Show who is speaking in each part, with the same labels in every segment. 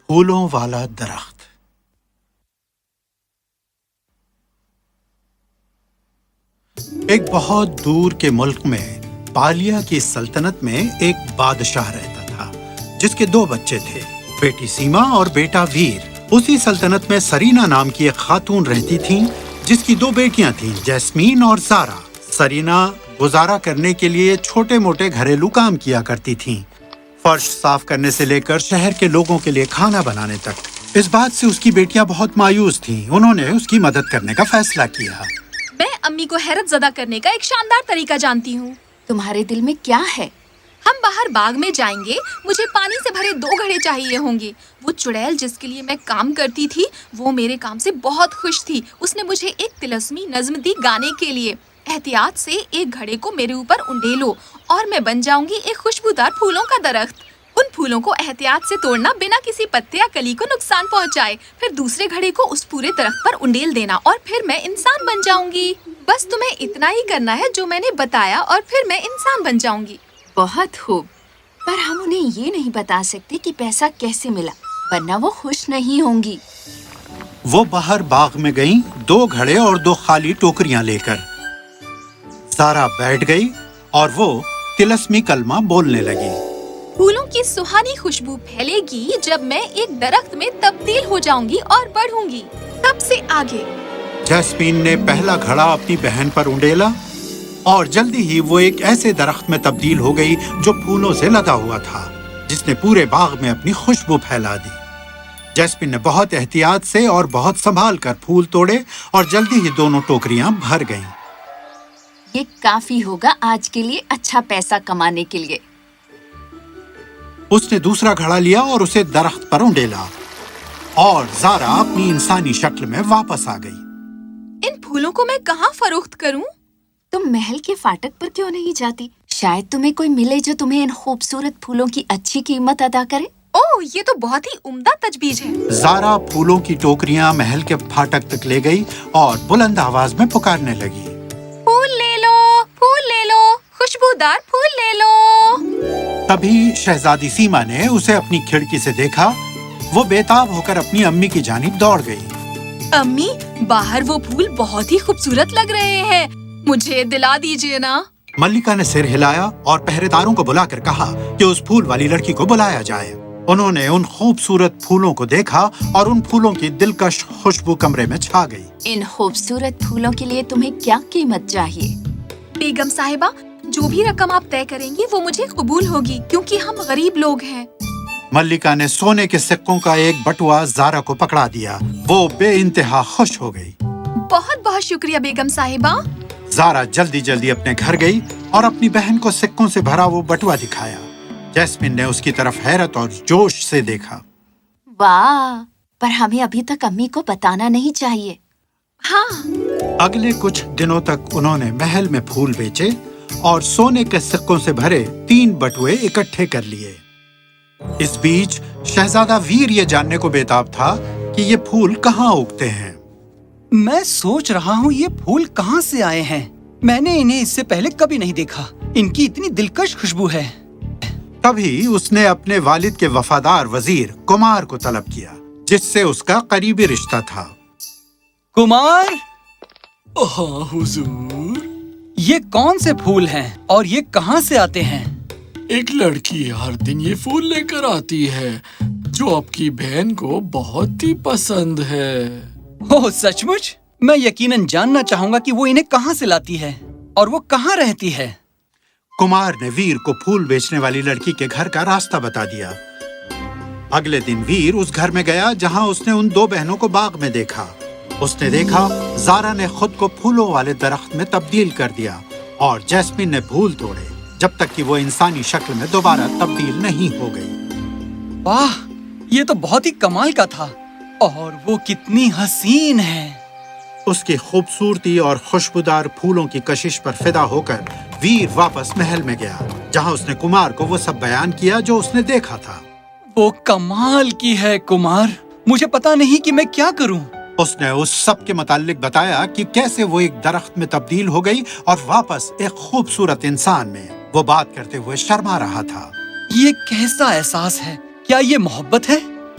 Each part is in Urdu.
Speaker 1: پھولوں والا درخت۔ ایک بہت دور کے ملک میں پالیا کی سلطنت میں ایک بادشاہ رہتا تھا جس کے 2 بچے تھے، بیٹی سیما اور بیٹا ویر۔ اسی سلطنت میں سرینا نام کی ایک خاتون رہتی تھیں جس کی 2 بیٹیاں تھیں، جیسمین اور زارا۔ سرینا گزارا کرنے کے لیے چھوٹے موٹے گھریلو کام کیا کرتی تھیں، فرش صاف کرنے سے لے کر شہر کے لوگوں کے لیے کھانا بنانے تک۔ اس بات سے اس کی بیٹیاں بہت مایوس تھیں۔ انہوں نے اس کی مدد کرنے کا فیصلہ کیا۔
Speaker 2: میں امی کو حیرت زدہ کرنے کا ایک شاندار طریقہ جانتی ہوں۔
Speaker 3: تمہارے دل میں کیا ہے؟
Speaker 2: ہم باہر باغ میں جائیں گے، مجھے پانی سے بھرے 2 گھڑے چاہیے ہوں گے۔ وہ چڑیل جس کے لیے میں کام کرتی تھی وہ میرے کام سے بہت خوش تھی۔ اس نے مجھے ایک طلسمی نظم دی گانے کے لیے۔ احتیاط سے ایک گھڑے کو میرے اوپر انڈیلو اور میں بن جاؤں گی ایک خوشبودار پھولوں کا درخت۔ ان پھولوں کو احتیاط سے توڑنا بنا کسی پتے یا کلی کو نقصان پہنچائے، پھر دوسرے گھڑے کو اس پورے درخت پر انڈیل دینا اور پھر میں انسان بن جاؤں گی۔ بس تمہیں اتنا ہی کرنا ہے جو میں نے بتایا اور پھر میں انسان بن جاؤں گی۔
Speaker 3: بہت خوب، پر ہم انہیں یہ نہیں بتا سکتے کہ پیسہ کیسے ملا، ورنہ وہ خوش نہیں ہوں گی۔
Speaker 1: وہ باہر باغ میں گئیں 2 گھڑے اور 2 خالی ٹوکریاں لے کر۔ زارا بیٹھ گئی اور وہ طلسمی کلمہ بولنے لگی۔
Speaker 2: پھولوں کی سہانی خوشبو پھیلے گی جب میں ایک درخت میں تبدیل ہو جاؤں گی اور بڑھوں گی سب سے آگے۔
Speaker 1: جیسمین نے پہلا گھڑا اپنی بہن پر انڈیلا اور جلدی ہی وہ ایک ایسے درخت میں تبدیل ہو گئی جو پھولوں سے لدا ہوا تھا، جس نے پورے باغ میں اپنی خوشبو پھیلا دی۔ جیسمین نے بہت احتیاط سے اور بہت سنبھال کر پھول توڑے اور جلدی ہی دونوں ٹوکریاں بھر گئیں۔
Speaker 3: یہ کافی ہوگا آج کے لیے اچھا پیسہ کمانے کے لیے۔
Speaker 1: اس نے دوسرا گھڑا لیا اور اسے درخت پر انڈیلا اور زارا اپنی انسانی شکل میں واپس آ گئی۔
Speaker 2: ان پھولوں کو میں کہاں فروخت کروں؟
Speaker 3: تم محل کے فاٹک پر کیوں نہیں جاتی؟ شاید تمہیں کوئی ملے جو تمہیں ان خوبصورت پھولوں کی اچھی قیمت ادا کرے۔
Speaker 2: اوہ، یہ تو بہت ہی عمدہ تجویز ہے۔
Speaker 1: زارا پھولوں کی ٹوکریاں محل کے پھاٹک تک لے گئی اور بلند آواز میں پکارنے لگی،
Speaker 2: پھول لے لو، پھول لے لو، خوشبودار پھول لے لو۔
Speaker 1: تبھی شہزادی سیما نے اسے اپنی کھڑکی سے دیکھا۔ وہ بےتاب ہو کر اپنی امی کی جانب دوڑ گئی۔
Speaker 2: امی، باہر وہ پھول بہت ہی خوبصورت لگ رہے ہیں، مجھے دلا دیجیے نا۔
Speaker 1: ملکہ نے سر ہلایا اور پہرے داروں کو بلا کر کہا کہ اس پھول والی لڑکی کو بلایا جائے۔ انہوں نے ان خوبصورت پھولوں کو دیکھا اور ان پھولوں کی دلکش خوشبو کمرے میں چھا گئی۔
Speaker 3: ان خوبصورت پھولوں کے لیے تمہیں کیا قیمت چاہیے؟
Speaker 2: بیگم صاحبہ، جو بھی رقم آپ طے کریں گی وہ مجھے قبول ہوگی کیونکہ ہم غریب لوگ ہیں۔
Speaker 1: ملکہ نے سونے کے سکوں کا ایک بٹوا زارا کو پکڑا دیا۔ وہ بے انتہا خوش ہو گئی۔
Speaker 2: بہت بہت شکریہ بیگم صاحبہ۔
Speaker 1: زارا جلدی جلدی اپنے گھر گئی اور اپنی بہن کو سکوں سے بھرا وہ بٹوا دکھایا۔ جیسمین نے اس کی طرف حیرت اور جوش سے دیکھا۔
Speaker 3: واہ، پر ہمیں ابھی تک امی کو بتانا نہیں چاہیے۔
Speaker 2: ہاں،
Speaker 1: اگلے کچھ دنوں تک انہوں نے محل میں پھول بیچے اور سونے کے سکوں سے بھرے 3 بٹوے اکٹھے کر لیے۔ اس بیچ شہزادہ ویر یہ جاننے کو بےتاب تھا کہ یہ پھول کہاں اگتے ہیں۔
Speaker 4: میں سوچ رہا ہوں یہ پھول کہاں سے آئے ہیں، میں نے انہیں اس سے پہلے کبھی نہیں دیکھا، ان کی اتنی دلکش خوشبو ہے۔
Speaker 1: تبھی اس نے اپنے والد کے وفادار وزیر کمار کو طلب کیا جس سے اس کا قریبی رشتہ تھا۔
Speaker 4: کمار،
Speaker 5: ہاں حضور۔
Speaker 4: یہ کون سے پھول ہیں اور یہ کہاں سے آتے ہیں؟
Speaker 5: ایک لڑکی ہر دن یہ پھول لے کر آتی ہے جو آپ کی بہن کو بہت ہی پسند ہے۔
Speaker 4: اوہ سچ مچ؟ میں یقیناً جاننا چاہوں گا کہ وہ انہیں کہاں سے لاتی ہے اور وہ کہاں رہتی ہے۔
Speaker 1: کمار نے ویر کو پھول بیچنے والی لڑکی کے گھر کا راستہ بتا دیا۔ اگلے دن ویر اس گھر میں گیا جہاں اس نے ان 2 بہنوں کو باغ میں دیکھا۔ اس نے دیکھا زارا نے خود کو پھولوں والے درخت میں تبدیل کر دیا اور جیسمین نے پھول توڑے جب تک کہ وہ انسانی شکل میں دوبارہ تبدیل نہیں ہو گئی۔
Speaker 4: واہ، یہ تو بہت ہی کمال کا تھا، اور وہ کتنی حسین ہے۔
Speaker 1: اس کی خوبصورتی اور خوشبودار پھولوں کی کشش پر فدا ہو کر ویر واپس محل میں گیا جہاں اس نے کمار کو وہ سب بیان کیا جو اس نے دیکھا تھا۔
Speaker 4: وہ کمال کی ہے کمار، مجھے پتا نہیں کہ میں کیا کروں۔
Speaker 1: اس نے اس سب کے متعلق بتایا کہ کیسے وہ ایک درخت میں تبدیل ہو گئی اور واپس ایک خوبصورت انسان میں۔ وہ بات کرتے ہوئے شرما رہا تھا۔
Speaker 4: یہ کیسا احساس ہے؟ کیا یہ محبت ہے؟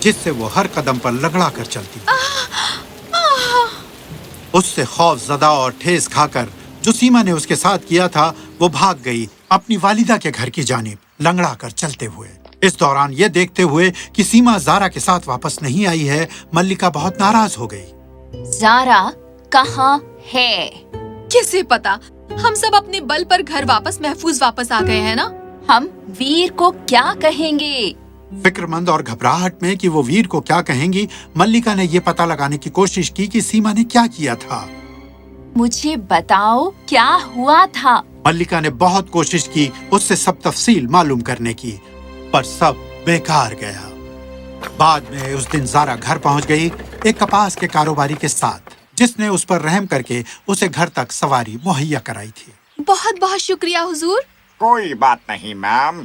Speaker 1: جس سے وہ ہر قدم پر لگڑا کر چلتی تھی۔ اس سے خوف زدہ اور ٹھیس کھا کر جو سیما نے اس کے ساتھ کیا تھا وہ بھاگ گئی اپنی والدہ کے گھر کی جانب لنگڑا کر چلتے ہوئے۔ اس دوران یہ دیکھتے ہوئے کہ سیما زارا کے ساتھ واپس نہیں آئی ہے، ملکہ بہت ناراض ہو گئی۔
Speaker 3: زارا کہاں ہے؟
Speaker 2: کسے پتا، ہم سب اپنے بل پر گھر محفوظ واپس آ گئے ہیں نا۔
Speaker 3: ہم ویر کو کیا کہیں گے؟
Speaker 1: فکر مند اور گھبراہٹ میں کہ وہ ویر کو کیا کہیں گی، ملکہ نے یہ پتہ لگانے کی کوشش کی کہ سیما نے کیا کیا تھا۔
Speaker 3: مجھے بتاؤ کیا ہوا تھا؟
Speaker 1: ملکہ نے بہت کوشش کی اس سے سب تفصیل معلوم کرنے کی، پر سب بیکار گیا۔ بعد میں اس دن زارا گھر پہنچ گئی ایک کپاس کے کاروباری کے ساتھ، جس نے اس پر رحم کر کے اسے گھر تک سواری مہیا کرائی تھی۔
Speaker 2: بہت بہت شکریہ حضور۔
Speaker 6: کوئی بات نہیں میم۔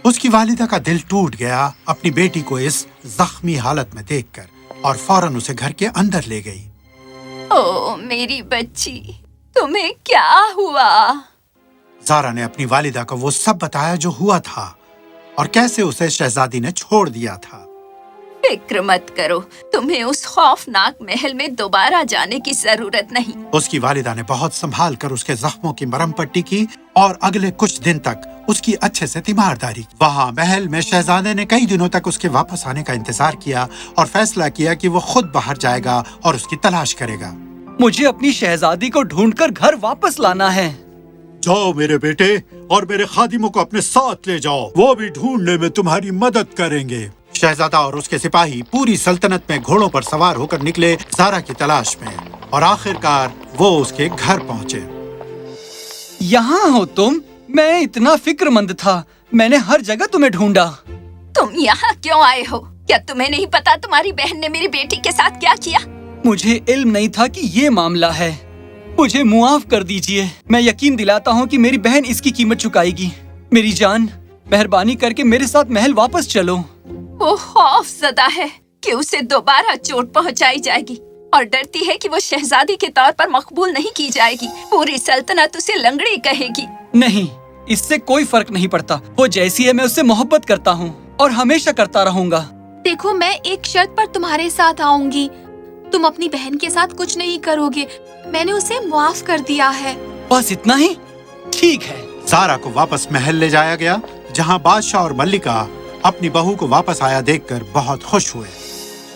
Speaker 1: اس کی والدہ کا دل ٹوٹ گیا اپنی بیٹی کو اس زخمی حالت میں دیکھ کر، اور فوراً اسے گھر کے اندر لے گئی۔
Speaker 3: او میری بچی، تمہیں کیا ہوا؟
Speaker 1: زارا نے اپنی والدہ کو وہ سب بتایا جو ہوا تھا اور کیسے اسے شہزادی نے چھوڑ دیا تھا۔
Speaker 3: فکر مت کرو، تمہیں اس خوفناک محل میں دوبارہ جانے کی ضرورت نہیں۔
Speaker 1: اس کی والدہ نے بہت سنبھال کر اس کے زخموں کی مرہم پٹی کی اور اگلے کچھ دن تک اس کی اچھے سے تیمارداری کی۔ وہاں محل میں شہزادے نے کئی دنوں تک اس کے واپس آنے کا انتظار کیا اور فیصلہ کیا کہ وہ خود باہر جائے گا اور اس کی تلاش کرے گا۔
Speaker 4: مجھے اپنی شہزادی کو ڈھونڈ کر گھر واپس لانا ہے۔
Speaker 7: جاؤ میرے بیٹے اور میرے خادموں کو اپنے ساتھ لے جاؤ، وہ بھی ڈھونڈنے میں تمہاری مدد کریں گے۔
Speaker 1: شہزادہ اور اس کے سپاہی پوری سلطنت میں گھوڑوں پر سوار ہو کر نکلے زارا کی تلاش میں، اور آخر کار وہ اس کے گھر پہنچے۔
Speaker 4: یہاں ہو تم؟ میں اتنا فکر مند تھا، میں نے ہر جگہ تمہیں ڈھونڈا۔
Speaker 3: تم یہاں کیوں آئے ہو؟ کیا تمہیں نہیں پتا تمہاری بہن نے میری بیٹی کے ساتھ کیا کیا؟
Speaker 4: مجھے علم نہیں تھا کہ یہ معاملہ ہے، مجھے معاف کر دیجئے۔ میں یقین دلاتا ہوں کہ میری بہن اس کی قیمت چکائے گی۔ میری جان، مہربانی کر کے میرے ساتھ محل واپس چلو۔
Speaker 3: وہ خوف زدہ ہے کہ اسے دوبارہ چوٹ پہنچائی جائے گی اور ڈرتی ہے کہ وہ شہزادی کے طور پر مقبول نہیں کی جائے گی۔ پوری سلطنت اسے لنگڑی کہے گی۔
Speaker 4: نہیں، اس سے کوئی فرق نہیں پڑتا، وہ جیسی ہے میں اس سے محبت کرتا ہوں اور ہمیشہ کرتا رہوں گا۔
Speaker 2: دیکھو، میں ایک شرط پر تمہارے ساتھ آؤں گی، تم اپنی بہن کے ساتھ کچھ نہیں کرو گے، میں نے اسے معاف کر دیا ہے۔
Speaker 4: بس اتنا ہی؟ ٹھیک ہے۔
Speaker 1: زارا کو واپس محل لے جایا گیا، جہاں بادشاہ اور ملکہ اپنی بہو کو واپس آیا دیکھ کر بہت خوش ہوئے۔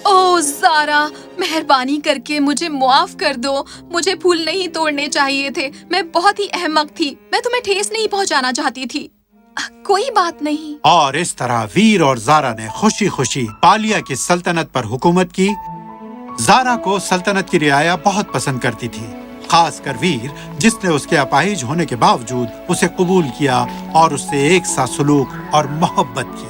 Speaker 2: او زارا، مہربانی کر کے مجھے معاف کر دو، مجھے پھول نہیں توڑنے چاہیے تھے، میں بہت ہی احمق تھی، میں تمہیں ٹھیس نہیں پہنچانا چاہتی تھی۔ کوئی بات نہیں۔
Speaker 1: اور اس طرح ویر اور زارا نے خوشی خوشی پالیا کی سلطنت پر حکومت کی۔ زارا کو سلطنت کی رعایا بہت پسند کرتی تھی، خاص کر ویر، جس نے اس کے اپاہج ہونے کے باوجود اسے قبول کیا اور اس سے ایک سا سلوک اور محبت کی۔